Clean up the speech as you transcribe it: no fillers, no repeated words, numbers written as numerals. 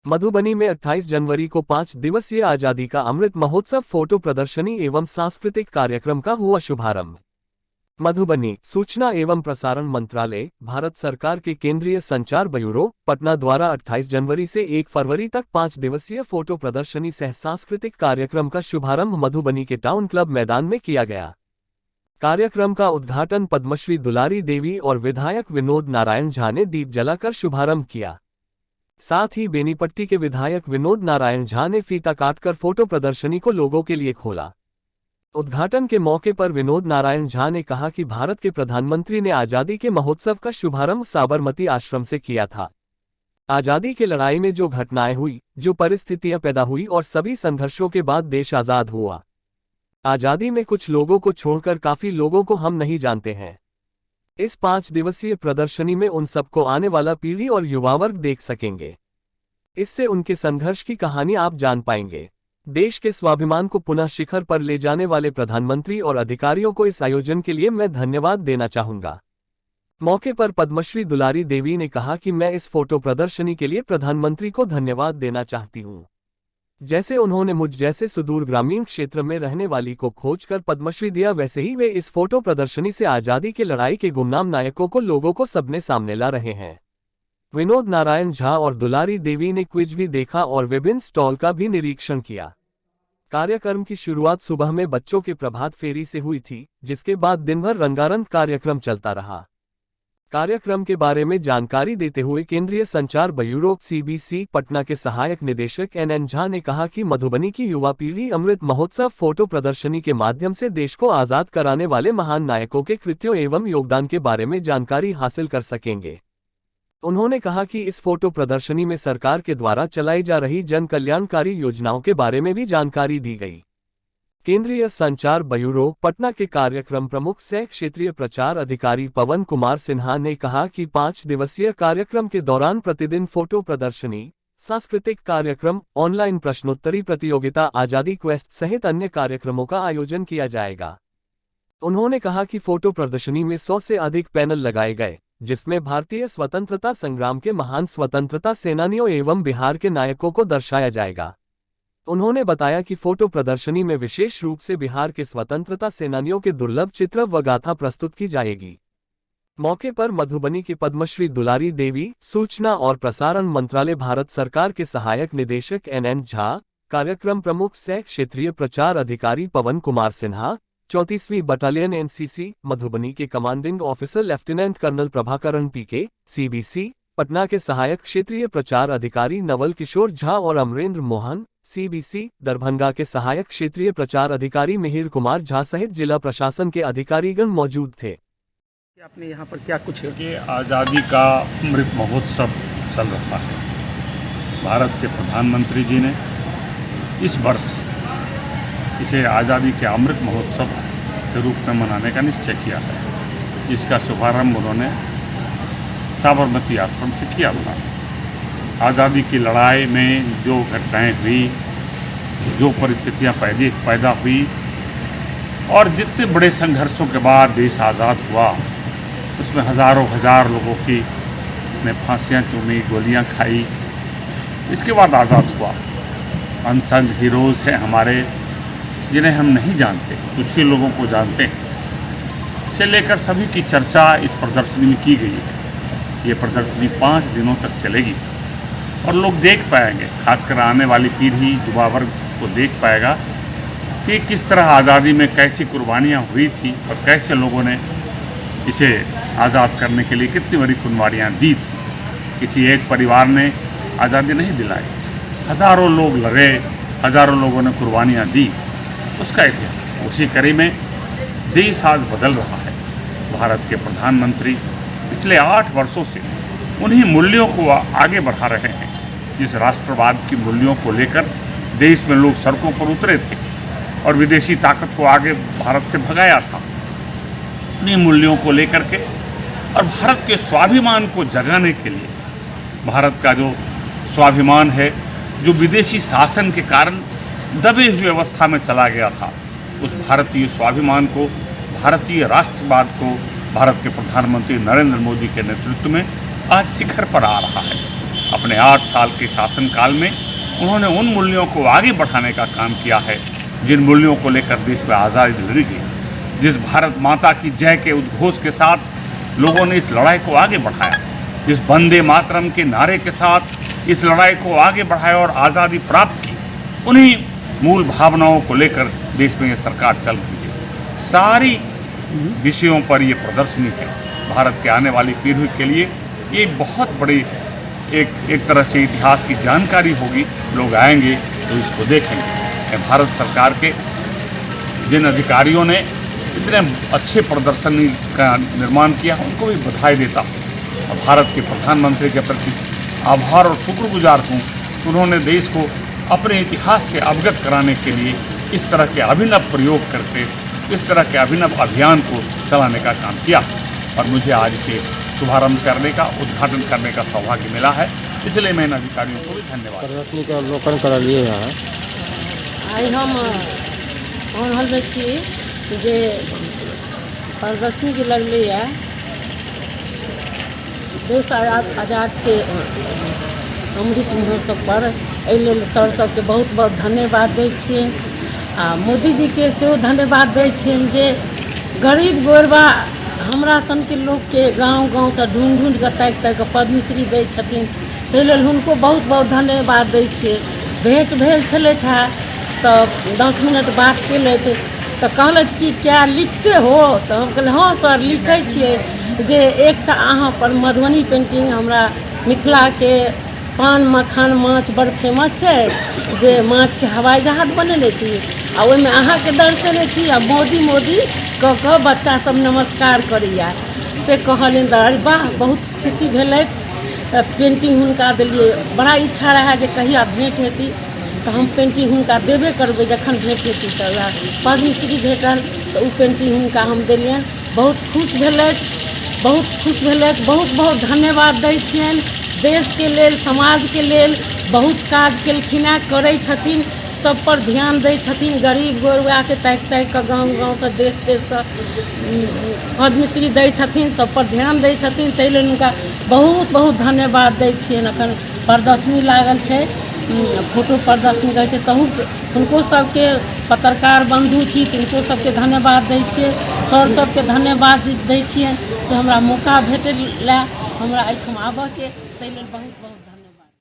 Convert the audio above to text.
मधुबनी में 28 जनवरी को 5 दिवसीय आजादी का अमृत महोत्सव फोटो प्रदर्शनी एवं सांस्कृतिक कार्यक्रम का हुआ शुभारंभ। मधुबनी सूचना एवं प्रसारण मंत्रालय, भारत सरकार के केंद्रीय संचार ब्यूरो, पटना द्वारा 28 जनवरी से 1 फरवरी तक 5 दिवसीय फोटो प्रदर्शनी सह सांस्कृतिक कार्यक्रम का शुभारंभ मधुबनी के टाउन क्लब मैदान में किया गया। कार्यक्रम का उद्घाटन पद्मश्री दुलारी देवी और विधायक विनोद नारायण झा ने दीप जलाकर शुभारंभ किया। साथ ही बेनीपट्टी के विधायक विनोद नारायण झा ने फीता काटकर फोटो प्रदर्शनी को लोगों के लिए खोला। उद्घाटन के मौके पर विनोद नारायण झा ने कहा कि भारत के प्रधानमंत्री ने आजादी के महोत्सव का शुभारंभ साबरमती आश्रम से किया था। आजादी की लड़ाई में जो घटनाएं हुई, जो परिस्थितियां पैदा हुई और सभी संघर्षों के बाद देश आजाद हुआ। आजादी में कुछ लोगों को छोड़कर काफी लोगों को हम नहीं जानते हैं। इस 5 दिवसीय प्रदर्शनी में उन सबको आने वाला पीढ़ी और युवा वर्ग देख सकेंगे। इससे उनके संघर्ष की कहानी आप जान पाएंगे। देश के स्वाभिमान को पुनः शिखर पर ले जाने वाले प्रधानमंत्री और अधिकारियों को इस आयोजन के लिए मैं धन्यवाद देना चाहूंगा। मौके पर पद्मश्री दुलारी देवी ने कहा कि मैं इस फोटो प्रदर्शनी के लिए प्रधानमंत्री को धन्यवाद देना चाहती हूं। जैसे उन्होंने मुझ जैसे सुदूर ग्रामीण क्षेत्र में रहने वाली को खोजकर पद्मश्री दिया, वैसे ही वे इस फोटो प्रदर्शनी से आजादी की लड़ाई के गुमनाम नायकों को लोगों को सबने सामने ला रहे हैं। विनोद नारायण झा और दुलारी देवी ने क्विज भी देखा और विभिन्न स्टॉल का भी निरीक्षण किया। कार्यक्रम की शुरुआत सुबह में बच्चों के प्रभात फेरी से हुई थी, जिसके बाद दिन भर रंगारंग कार्यक्रम चलता रहा। कार्यक्रम के बारे में जानकारी देते हुए केंद्रीय संचार ब्यूरो (CBC) पटना के सहायक निदेशक NN झा ने कहा कि मधुबनी की युवा पीढ़ी अमृत महोत्सव फोटो प्रदर्शनी के माध्यम से देश को आजाद कराने वाले महान नायकों के कृत्यों एवं योगदान के बारे में जानकारी हासिल कर सकेंगे। उन्होंने कहा कि इस फोटो प्रदर्शनी में सरकार के द्वारा चलाई जा रही जन कल्याणकारी योजनाओं के बारे में भी जानकारी दी गई। केंद्रीय संचार ब्यूरो पटना के कार्यक्रम प्रमुख सह क्षेत्रीय प्रचार अधिकारी पवन कुमार सिन्हा ने कहा कि 5 दिवसीय कार्यक्रम के दौरान प्रतिदिन फोटो प्रदर्शनी, सांस्कृतिक कार्यक्रम, ऑनलाइन प्रश्नोत्तरी प्रतियोगिता, आजादी क्वेस्ट सहित अन्य कार्यक्रमों का आयोजन किया जाएगा। उन्होंने कहा कि फोटो प्रदर्शनी में 100 से अधिक पैनल लगाए गए, जिसमें भारतीय स्वतंत्रता संग्राम के महान स्वतंत्रता सेनानियों एवं बिहार के नायकों को दर्शाया जाएगा। उन्होंने बताया कि फोटो प्रदर्शनी में विशेष रूप से बिहार के स्वतंत्रता सेनानियों के दुर्लभ चित्र व गाथा प्रस्तुत की जाएगी। मौके पर मधुबनी के पद्मश्री दुलारी देवी, सूचना और प्रसारण मंत्रालय भारत सरकार के सहायक निदेशक NN झा, कार्यक्रम प्रमुख सह क्षेत्रीय प्रचार अधिकारी पवन कुमार सिन्हा, 34वीं बटालियन NCC मधुबनी के commanding officer lieutenant colonel Prabhakaran PK, CBC Patna के सहायक क्षेत्रीय प्रचार अधिकारी नवल किशोर झा और अमरेंद्र मोहन, CBC दरभंगा के सहायक क्षेत्रीय प्रचार अधिकारी मिहिर कुमार झा सहित जिला प्रशासन के अधिकारीगण मौजूद थे। आपने यहाँ पर क्या कुछ कि आज़ादी का अमृत महोत्सव चल रहा है। भारत के प्रधानमंत्री जी ने इस वर्ष इसे आज़ादी के अमृत महोत्सव के रूप में मनाने का निश्चय किया है, जिसका शुभारंभ उन्होंने साबरमती आश्रम से किया था। आज़ादी की लड़ाई में जो घटनाएं हुई, जो परिस्थितियां पैदा हुई और जितने बड़े संघर्षों के बाद देश आज़ाद हुआ, उसमें हज़ार लोगों की ने फांसियां चूमी, गोलियां खाई। इसके बाद आज़ाद हुआ। अनसंग हीरोज़ हैं हमारे, जिन्हें हम नहीं जानते, कुछ ही लोगों को जानते हैं। से लेकर सभी की चर्चा इस प्रदर्शनी में की गई है। ये प्रदर्शनी 5 दिनों तक चलेगी और लोग देख पाएंगे, खासकर आने वाली पीढ़ी, युवा वर्ग उसको देख पाएगा कि किस तरह आज़ादी में कैसी कुर्बानियाँ हुई थी और कैसे लोगों ने इसे आज़ाद करने के लिए कितनी बड़ी कुर्बानियाँ दी थी। किसी एक परिवार ने आज़ादी नहीं दिलाई, हज़ारों लोग लड़े, हज़ारों लोगों ने कुर्बानियाँ दी। उसका इतिहास, उसी कड़ी में देश आज बदल रहा है। भारत के प्रधानमंत्री पिछले 8 वर्षों से उन्हीं मूल्यों को आगे बढ़ा रहे हैं, जिस राष्ट्रवाद की मूल्यों को लेकर देश में लोग सड़कों पर उतरे थे और विदेशी ताकत को आगे भारत से भगाया था। उन्हीं मूल्यों को लेकर के और भारत के स्वाभिमान को जगाने के लिए, भारत का जो स्वाभिमान है, जो विदेशी शासन के कारण दबे हुए अवस्था में चला गया था, उस भारतीय स्वाभिमान को, भारतीय राष्ट्रवाद को भारत के प्रधानमंत्री नरेंद्र मोदी के नेतृत्व में आज शिखर पर आ रहा है। अपने 8 साल के शासनकाल में उन्होंने उन मूल्यों को आगे बढ़ाने का काम किया है जिन मूल्यों को लेकर देश में आज़ादी लड़ी गई। जिस भारत माता की जय के उद्घोष के साथ लोगों ने इस लड़ाई को आगे बढ़ाया, जिस वंदे मातरम के नारे के साथ इस लड़ाई को आगे बढ़ाया और आज़ादी प्राप्त की, उन्हीं मूल भावनाओं को लेकर देश में ये सरकार चल रही है। सारी विषयों पर ये प्रदर्शनी है। भारत के आने वाली पीढ़ी के लिए ये बहुत बड़ी एक तरह से इतिहास की जानकारी होगी। लोग आएंगे तो इसको देखेंगे। भारत सरकार के जिन अधिकारियों ने इतने अच्छे प्रदर्शनी का निर्माण किया, उनको भी बधाई देता हूँ। और भारत के प्रधानमंत्री के प्रति आभार और शुक्रगुजार हूँ। उन्होंने देश को अपने इतिहास से अवगत कराने के लिए इस तरह के अभिनव प्रयोग करके, इस तरह के अभिनव अभियान को चलाने का काम किया और मुझे आज इसे शुभारंभ करने का, उद्घाटन करने का सौभाग्य मिला है। इसलिए मैं इन अधिकारियों को भी धन्यवाद। प्रदर्शनी के अवलोकन कर लिए यहाँ आई हम रहल छी जे प्रदर्शनी जे लगलै है देश आजाद के अमृत महोत्सव पर, एहि लेल सर सबके बहुत बहुत धन्यवाद दै छियनि। आ मोदी जी के सेहो धन्यवाद दै छियनि जे गरीब गोरबा हमरा सनके लोकके गाँव गाँवसँ ढूँढ ढूँढ कऽ ताकि ताकि कऽ पद्मश्री दै छथिन। ताहि लेल हुनको बहुत बहुत धन्यवाद दै छियै। भेँट भेल छलथि हेँ तऽ 10 मिनट बात केलथि तऽ कहलथि कि क्या लिखते हो, तऽ हम कहलियै हाँ सर लिखै छियै जे एकटा अहाँ पर मधुबनी पेंटिंग हमरा मिथिलाके पान मखान माछ बड़ फेमस छै, जे माछके हवाई जहाज बनेने छी आ ओहिमे अहाँके दर्शेने छी आ मोदी मोदी कऽ कऽ बच्चा सब नमस्कार करैया से कहलियनि। अरे वाह, बहुत खुशी भेलथि। पेंटिंग हुनका देलियै। बड़ा इच्छा रहै जे कहिया भेँट हेती तऽ हम पेंटिंग हुनका देबे करबै। जखन भेँट हेती तऽ वएह पद्मश्री भेटल तऽ ओ पेंटिंग हुनका हम देलियनि। बहुत खुश भेलथि, बहुत खुश भेलथि। बहुत बहुत धन्यवाद दै छियनि। देशके लेल, समाजके लेल बहुत काज केलखिन हेँ, करै छथिन, सब पर ध्यान दै छथिन। गरीब गोरबाके ताकि ताकि कऽ गाँव गाँवसँ देश देशसँ पद्मश्री दै छथिन, सब पर ध्यान दै छथिन। ताहि लेल हुनका बहुत बहुत धन्यवाद दै छियनि। एखन प्रदर्शनी लागल छै, फोटो प्रदर्शनी रहै छै, तहू हुनको सबके पत्रकार बंधु छी तिनको सबके धन्यवाद दै छियै। सर सबके धन्यवाद दै छियनि से हमरा मौका भेटलै हमरा एहिठाम आबऽके। ताहि लेल बहुत बहुत